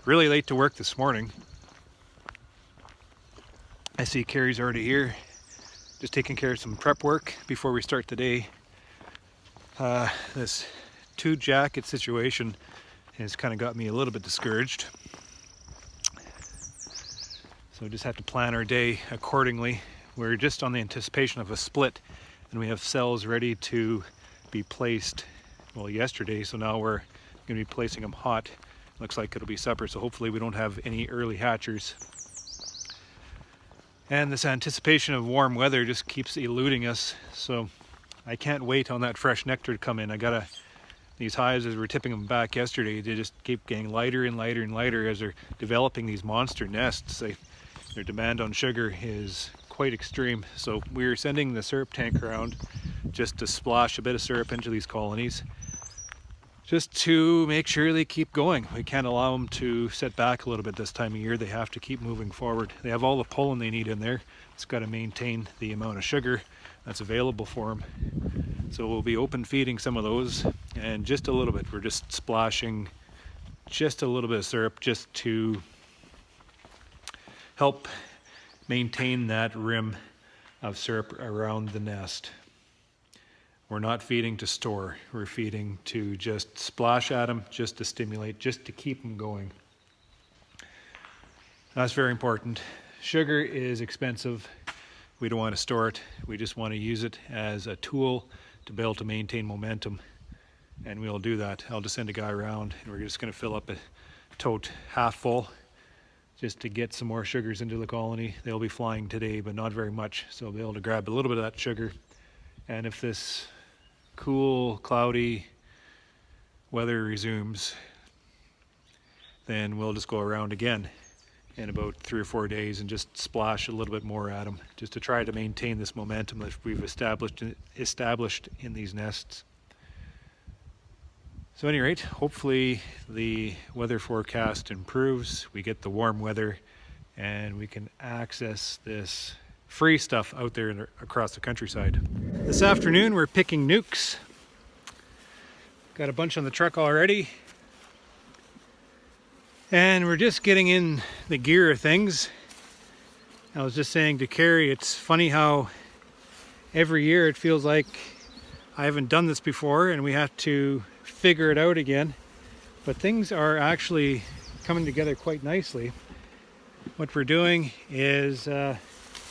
Really late to work this morning. I see Carrie's already here, just taking care of some prep work before we start the day. This 2 jacket situation has kind of got me a little bit discouraged. So we just have to plan our day accordingly. We're just on the anticipation of a split, and we have cells ready to be placed, well, yesterday, so now we're going to be placing them hot. Looks like it'll be supper, so hopefully we don't have any early hatchers. And this anticipation of warm weather just keeps eluding us, so I can't wait on that fresh nectar to come in. These hives, as we're tipping them back yesterday, they just keep getting lighter and lighter and lighter as they're developing these monster nests. Their demand on sugar is quite extreme, so we're sending the syrup tank around just to splash a bit of syrup into these colonies, just to make sure they keep going. We can't allow them to set back a little bit this time of year. They have to keep moving forward. They have all the pollen they need in there. It's got to maintain the amount of sugar that's available for them. So we'll be open feeding some of those, and just a little bit. We're just splashing just a little bit of syrup just to help maintain that rim of syrup around the nest. We're not feeding to store. We're feeding to just splash at them, just to stimulate, just to keep them going. That's very important. Sugar is expensive. We don't want to store it. We just want to use it as a tool to be able to maintain momentum. And we'll do that. I'll just send a guy around, and we're just going to fill up a tote half full just to get some more sugars into the colony. They'll be flying today, but not very much. So I'll be able to grab a little bit of that sugar. And if this cool, cloudy weather resumes, then we'll just go around again in about 3 or 4 days and just splash a little bit more at them, just to try to maintain this momentum that we've established in these nests. So at any rate, hopefully the weather forecast improves, we get the warm weather, and we can access this free stuff out there across the countryside. This afternoon we're picking nukes. Got a bunch on the truck already. And we're just getting in the gear of things. I was just saying to Carrie, it's funny how every year it feels like I haven't done this before and we have to figure it out again. But things are actually coming together quite nicely. What we're doing is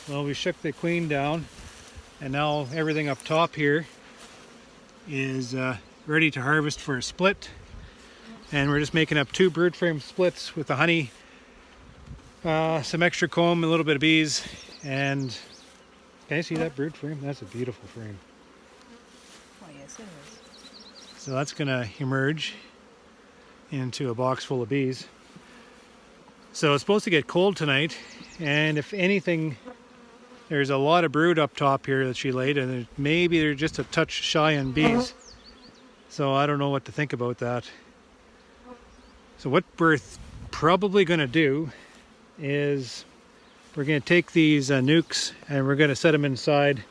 well, we shook the queen down, and now everything up top here is ready to harvest for a split. And we're just making up 2 brood frame splits with the honey, some extra comb, a little bit of bees. And can I see that brood frame? That's a beautiful frame. Oh yes, it is. So that's going to emerge into a box full of bees. So it's supposed to get cold tonight, and if anything, there's a lot of brood up top here that she laid, and maybe they're just a touch shy on bees. So I don't know what to think about that. So what we're probably going to do is we're going to take these nukes and we're going to set them inside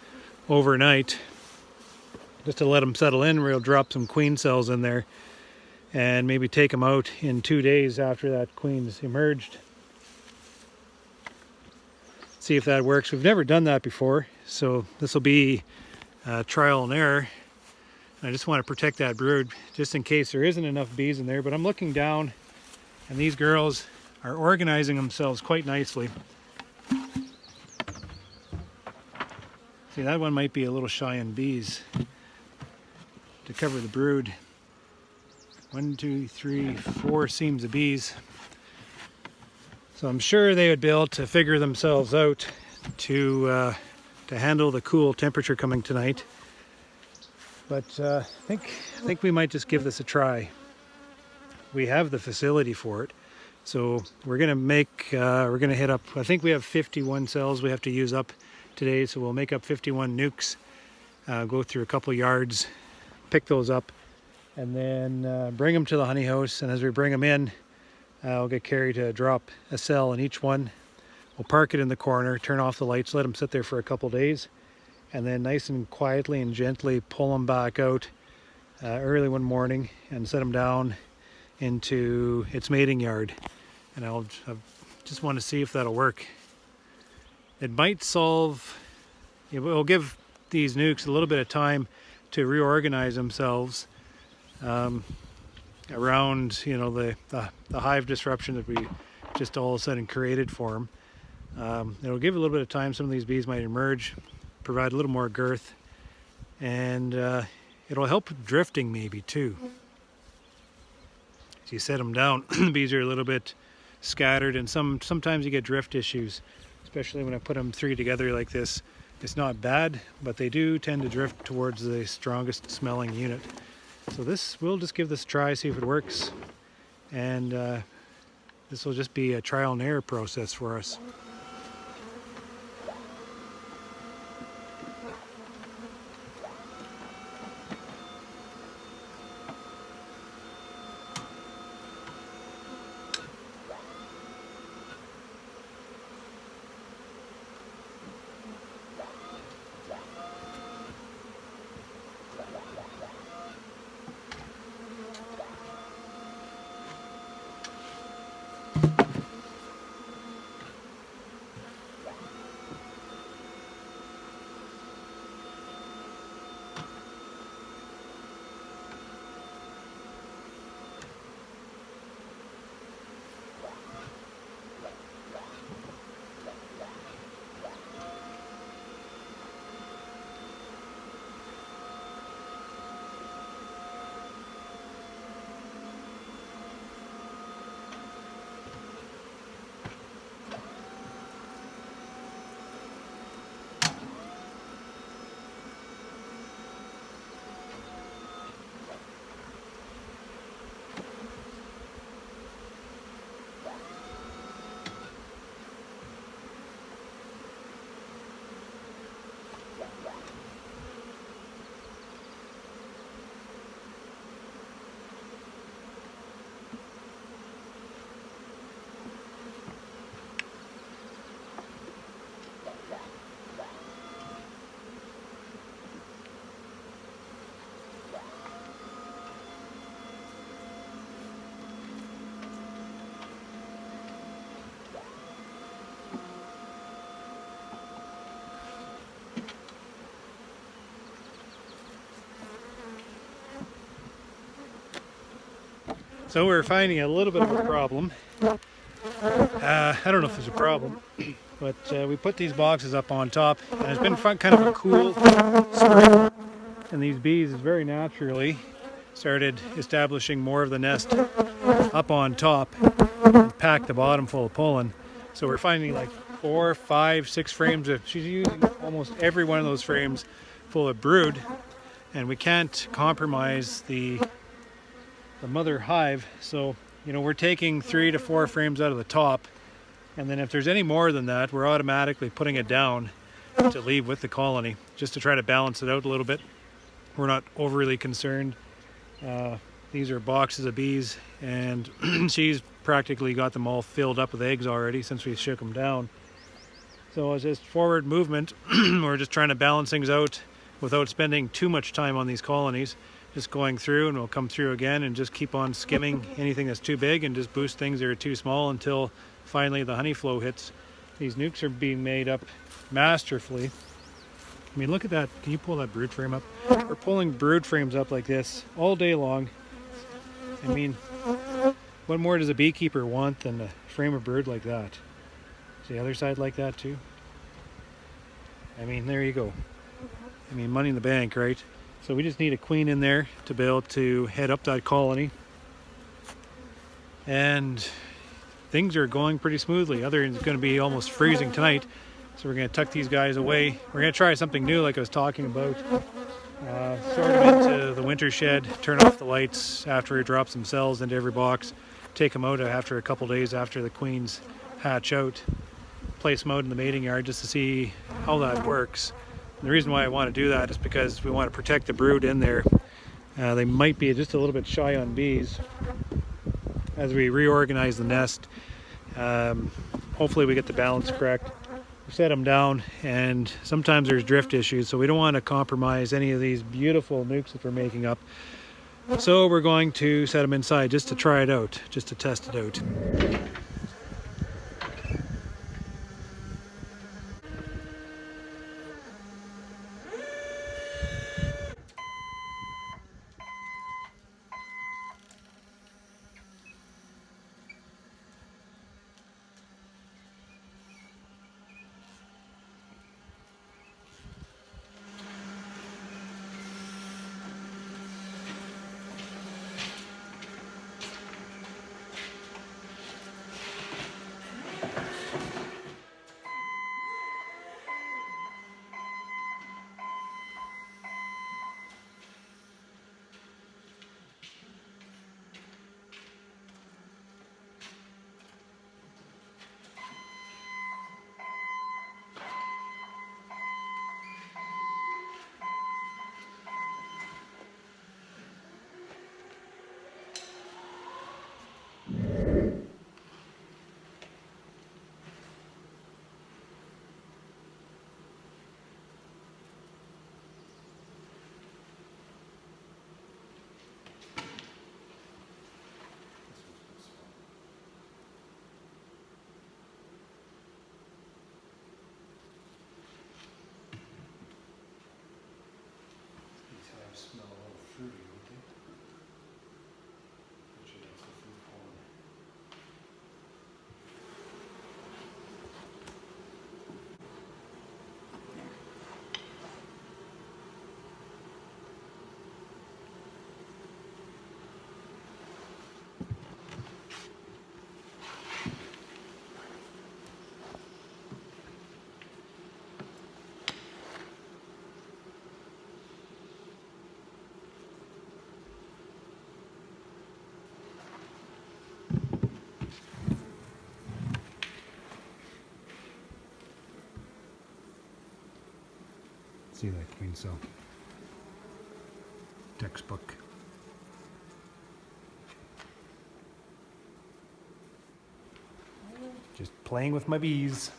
overnight just to let them settle in. We'll drop some queen cells in there and maybe take them out in 2 days after that queen's emerged. See if that works. We've never done that before, so this will be trial and error. And I just want to protect that brood just in case there isn't enough bees in there. But I'm looking down, and these girls are organizing themselves quite nicely. See, that one might be a little shy on bees to cover the brood. 1, 2, 3, 4 seams of bees. So I'm sure they would be able to figure themselves out to handle the cool temperature coming tonight. But I think we might just give this a try. We have the facility for it. So we're gonna hit up, I think we have 51 cells we have to use up today. So we'll make up 51 nukes, go through a couple yards, pick those up, and then bring them to the honey house. And as we bring them in, I'll get Carrie to drop a cell in each one. We'll park it in the corner, turn off the lights, let them sit there for a couple days, and then nice and quietly and gently pull them back out early one morning and set them down into its mating yard. and I just want to see if that'll work. It might solve, it will give these nukes a little bit of time to reorganize themselves around, you know, the hive disruption that we just all of a sudden created for them. It'll give a little bit of time. Some of these bees might emerge, provide a little more girth, and it'll help drifting maybe too. As you set them down, the bees are a little bit scattered, and sometimes you get drift issues, especially when I put them 3 together like this. It's not bad, but they do tend to drift towards the strongest smelling unit. So we'll just give this a try, see if it works, and this will just be a trial and error process for us. So we're finding a little bit of a problem. I don't know if there's a problem, but we put these boxes up on top, and it's been kind of a cool spring, and these bees very naturally started establishing more of the nest up on top and packed the bottom full of pollen. So we're finding like 4, 5, 6 frames she's using almost every one of those frames full of brood, and we can't compromise the mother hive. So, you know, we're taking 3 to 4 frames out of the top, and then if there's any more than that, we're automatically putting it down to leave with the colony, just to try to balance it out a little bit. We're not overly concerned. These are boxes of bees, and she's practically got them all filled up with eggs already since we shook them down. So it's just forward movement. We're just trying to balance things out without spending too much time on these colonies. Just going through, and we'll come through again and just keep on skimming anything that's too big and just boost things that are too small until finally the honey flow hits. These nukes are being made up masterfully. I mean, look at that. Can you pull that brood frame up? We're pulling brood frames up like this all day long. I mean, what more does a beekeeper want than a frame of brood like that? Is the other side like that too? I mean, there you go. I mean, money in the bank, right? So we just need a queen in there to be able to head up that colony. And things are going pretty smoothly. Other than it's going to be almost freezing tonight. So we're going to tuck these guys away. We're going to try something new like I was talking about. Sort them into the winter shed, turn off the lights after it drops some cells into every box. Take them out after a couple days after the queens hatch out. Place them out in the mating yard just to see how that works. And the reason why I want to do that is because we want to protect the brood in there. They might be just a little bit shy on bees as we reorganize the nest. Hopefully we get the balance correct. We set them down, and sometimes there's drift issues, so we don't want to compromise any of these beautiful nukes that we're making up. So we're going to set them inside just to try it out, just to test it out. See that queen cell textbook. Just playing with my bees.